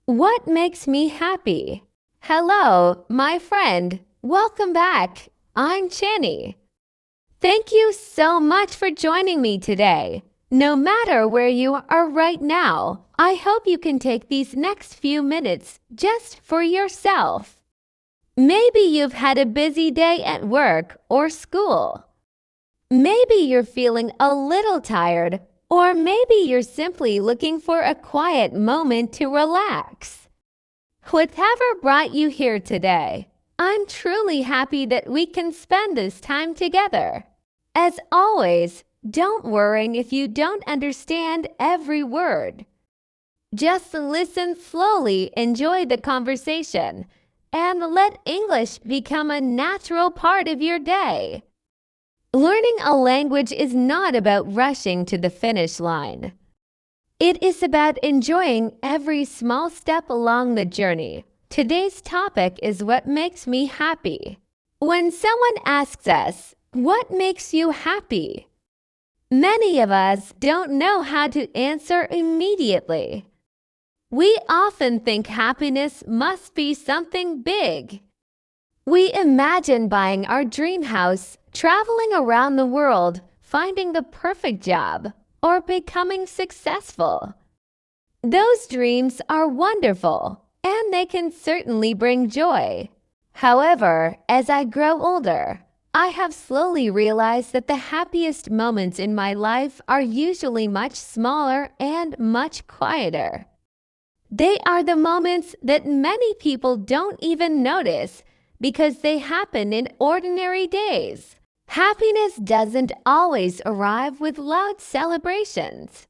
What makes me happy? Hello, my friend. Welcome back. I'm Channie. Thank you so much for joining me today. No matter where you are right now, I hope you can take these next few minutes just for yourself. Maybe you've had a busy day at work or school. Maybe you're feeling a little tired, or maybe you're simply looking for a quiet moment to relax. Whatever brought you here today, I'm truly happy that we can spend this time together. As always, don't worry if you don't understand every word. Just listen slowly, enjoy the conversation, and let English become a natural part of your day. Learning a language is not about rushing to the finish line. It is about enjoying every small step along the journey. Today's topic is what makes me happy. When someone asks us, "What makes you happy?" many of us don't know how to answer immediately. We often think happiness must be something big. We imagine buying our dream house, traveling around the world, finding the perfect job, or becoming successful. Those dreams are wonderful, and they can certainly bring joy. However, as I grow older, I have slowly realized that the happiest moments in my life are usually much smaller and much quieter. They are the moments that many people don't even notice because they happen in ordinary days. Happiness doesn't always arrive with loud celebrations.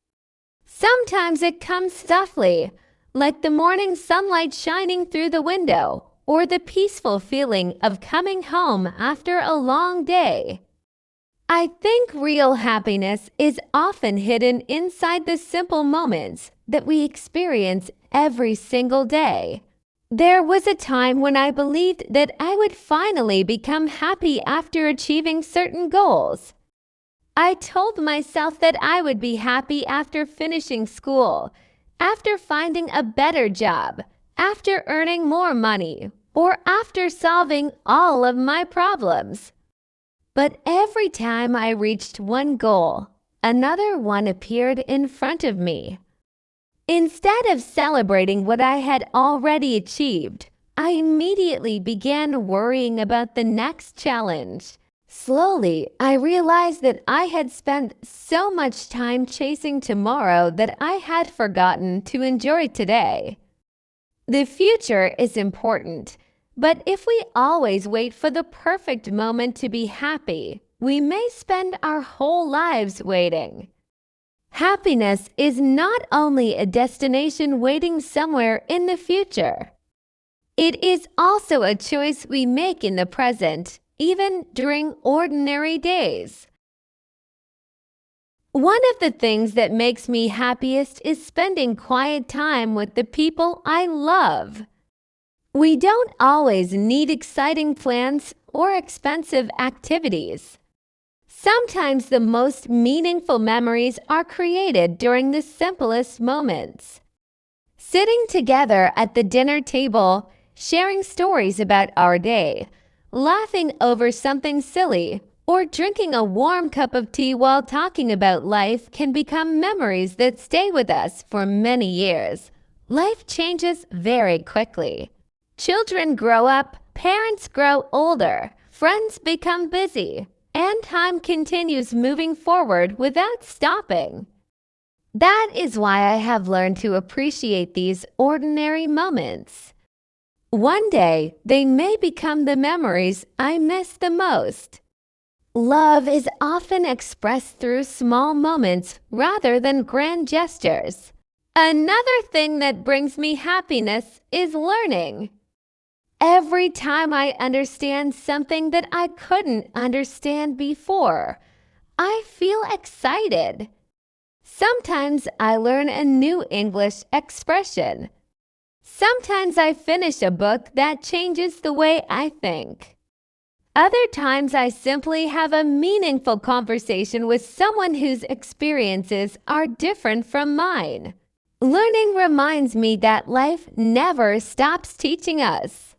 Sometimes it comes softly, like the morning sunlight shining through the window or the peaceful feeling of coming home after a long day. I think real happiness is often hidden inside the simple moments that we experience every single day. There was a time when I believed that I would finally become happy after achieving certain goals. I told myself that I would be happy after finishing school, after finding a better job, after earning more money, or after solving all of my problems. But every time I reached one goal, another one appeared in front of me. Instead of celebrating what I had already achieved, I immediately began worrying about the next challenge. Slowly, I realized that I had spent so much time chasing tomorrow that I had forgotten to enjoy today. The future is important, but if we always wait for the perfect moment to be happy, we may spend our whole lives waiting. Happiness is not only a destination waiting somewhere in the future. It is also a choice we make in the present, even during ordinary days. One of the things that makes me happiest is spending quiet time with the people I love. We don't always need exciting plans or expensive activities. Sometimes the most meaningful memories are created during the simplest moments. Sitting together at the dinner table, sharing stories about our day, laughing over something silly, or drinking a warm cup of tea while talking about life can become memories that stay with us for many years. Life changes very quickly. Children grow up, parents grow older, friends become busy, and time continues moving forward without stopping. That is why I have learned to appreciate these ordinary moments. One day, they may become the memories I miss the most. Love is often expressed through small moments rather than grand gestures. Another thing that brings me happiness is learning. Every time I understand something that I couldn't understand before, I feel excited. Sometimes I learn a new English expression. Sometimes I finish a book that changes the way I think. Other times I simply have a meaningful conversation with someone whose experiences are different from mine. Learning reminds me that life never stops teaching us.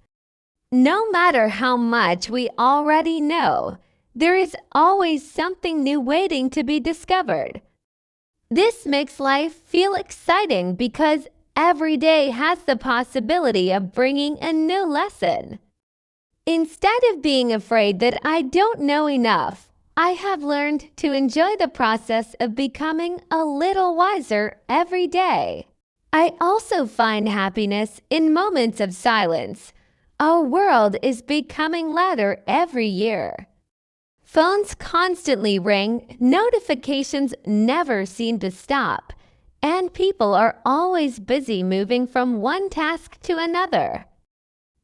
No matter how much we already know, there is always something new waiting to be discovered. This makes life feel exciting because every day has the possibility of bringing a new lesson. Instead of being afraid that I don't know enough, I have learned to enjoy the process of becoming a little wiser every day. I also find happiness in moments of silence. Our world is becoming louder every year. Phones constantly ring, notifications never seem to stop, and people are always busy moving from one task to another.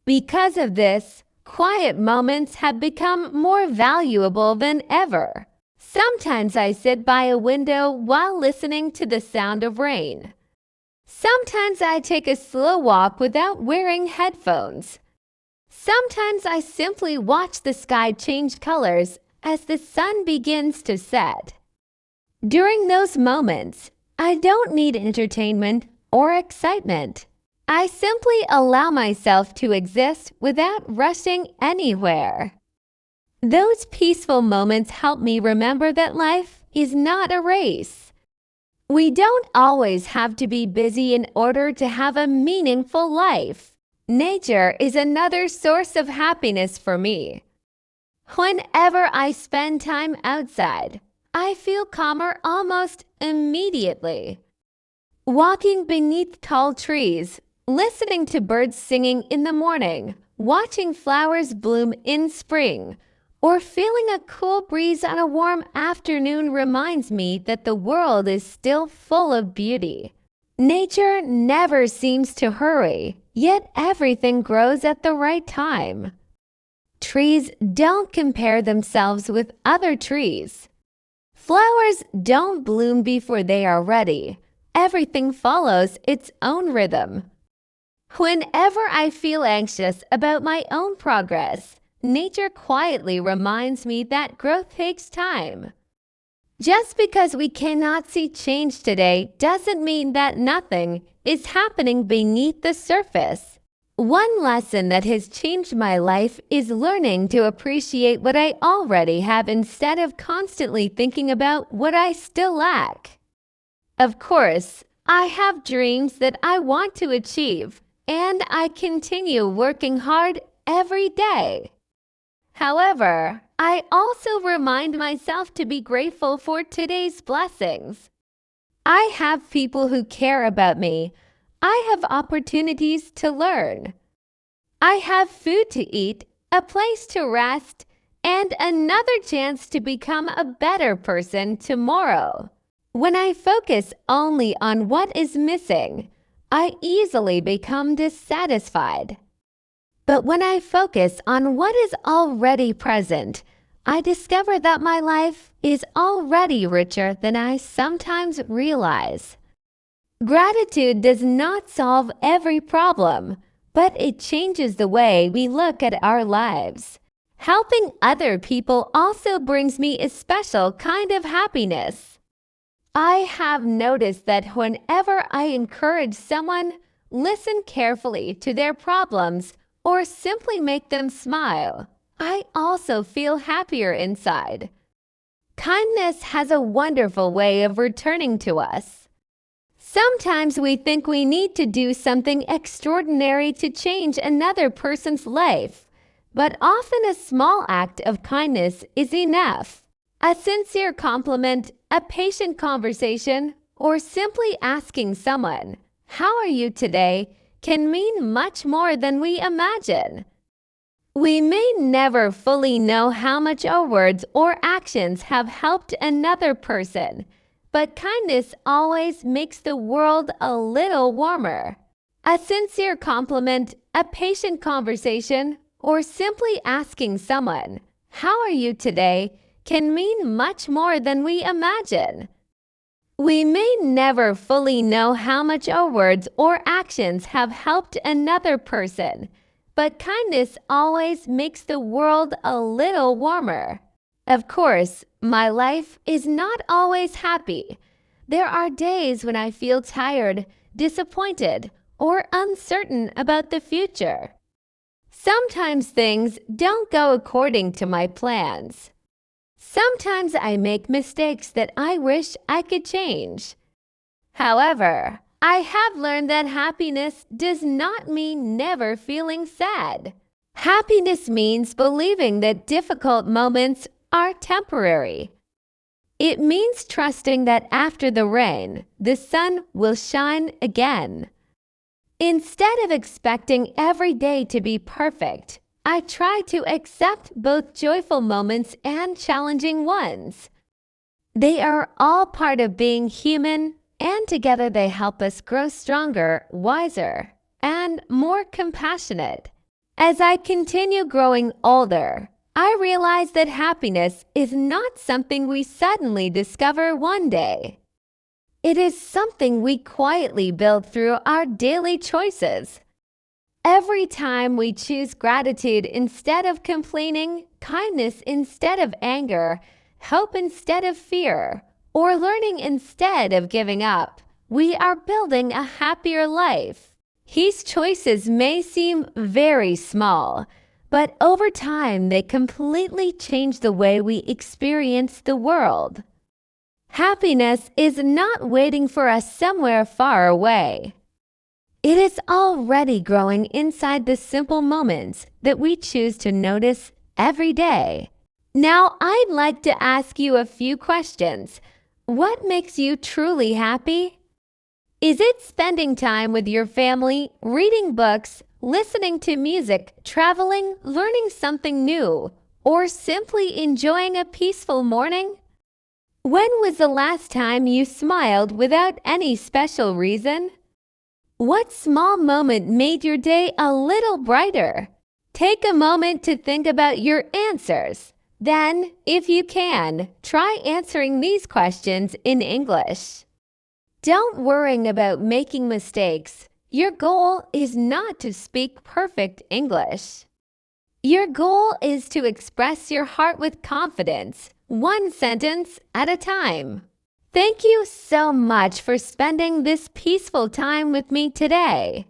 Because of this, quiet moments have become more valuable than ever. Sometimes I sit by a window while listening to the sound of rain. Sometimes I take a slow walk without wearing headphones. Sometimes I simply watch the sky change colors as the sun begins to set. During those moments, I don't need entertainment or excitement. I simply allow myself to exist without rushing anywhere. Those peaceful moments help me remember that life is not a race. We don't always have to be busy in order to have a meaningful life. Nature is another source of happiness for me. Whenever I spend time outside, I feel calmer almost immediately. Walking beneath tall trees, listening to birds singing in the morning, watching flowers bloom in spring, or feeling a cool breeze on a warm afternoon reminds me that the world is still full of beauty. Nature never seems to hurry, yet everything grows at the right time. Trees don't compare themselves with other trees. Flowers don't bloom before they are ready. Everything follows its own rhythm. Whenever I feel anxious about my own progress, nature quietly reminds me that growth takes time. Just because we cannot see change today doesn't mean that nothing is happening beneath the surface. One lesson that has changed my life is learning to appreciate what I already have instead of constantly thinking about what I still lack. Of course, I have dreams that I want to achieve, and I continue working hard every day. However, I also remind myself to be grateful for today's blessings. I have people who care about me. I have opportunities to learn. I have food to eat, a place to rest, and another chance to become a better person tomorrow. When I focus only on what is missing, I easily become dissatisfied. But when I focus on what is already present, I discover that my life is already richer than I sometimes realize. Gratitude does not solve every problem, but it changes the way we look at our lives. Helping other people also brings me a special kind of happiness. I have noticed that whenever I encourage someone, listen carefully to their problems, or simply make them smile, I also feel happier inside. Kindness has a wonderful way of returning to us. Sometimes we think we need to do something extraordinary to change another person's life, but often a small act of kindness is enough. A sincere compliment, a patient conversation, or simply asking someone, "How are you today?" can mean much more than we imagine. We may never fully know how much our words or actions have helped another person, but kindness always makes the world a little warmer. A sincere compliment, a patient conversation, or simply asking someone, "How are you today?" can mean much more than we imagine. We may never fully know how much our words or actions have helped another person, but kindness always makes the world a little warmer. Of course, my life is not always happy. There are days when I feel tired, disappointed, or uncertain about the future. Sometimes things don't go according to my plans. Sometimes I make mistakes that I wish I could change. However, I have learned that happiness does not mean never feeling sad. Happiness means believing that difficult moments are temporary. It means trusting that after the rain, the sun will shine again. Instead of expecting every day to be perfect, I try to accept both joyful moments and challenging ones. They are all part of being human, and together they help us grow stronger, wiser, and more compassionate. As I continue growing older, I realize that happiness is not something we suddenly discover one day. It is something we quietly build through our daily choices. Every time we choose gratitude instead of complaining, kindness instead of anger, hope instead of fear, or learning instead of giving up, we are building a happier life. These choices may seem very small, but over time they completely change the way we experience the world. Happiness is not waiting for us somewhere far away. It is already growing inside the simple moments that we choose to notice every day. Now, I'd like to ask you a few questions. What makes you truly happy? Is it spending time with your family, reading books, listening to music, traveling, learning something new, or simply enjoying a peaceful morning? When was the last time you smiled without any special reason? What small moment made your day a little brighter? Take a moment to think about your answers. Then, if you can, try answering these questions in English. Don't worry about making mistakes. Your goal is not to speak perfect English. Your goal is to express your heart with confidence, one sentence at a time. Thank you so much for spending this peaceful time with me today.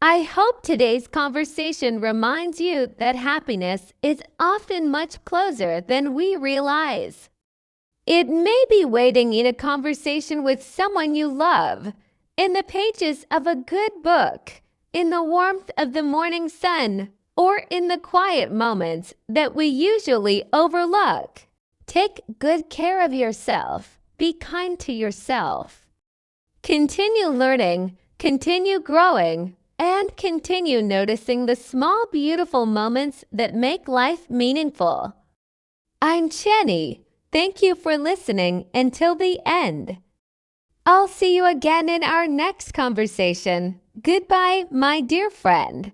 I hope today's conversation reminds you that happiness is often much closer than we realize. It may be waiting in a conversation with someone you love, in the pages of a good book, in the warmth of the morning sun, or in the quiet moments that we usually overlook. Take good care of yourself. Be kind to yourself. Continue learning, continue growing, and continue noticing the small, beautiful moments that make life meaningful. I'm Channie. Thank you for listening until the end. I'll see you again in our next conversation. Goodbye, my dear friend.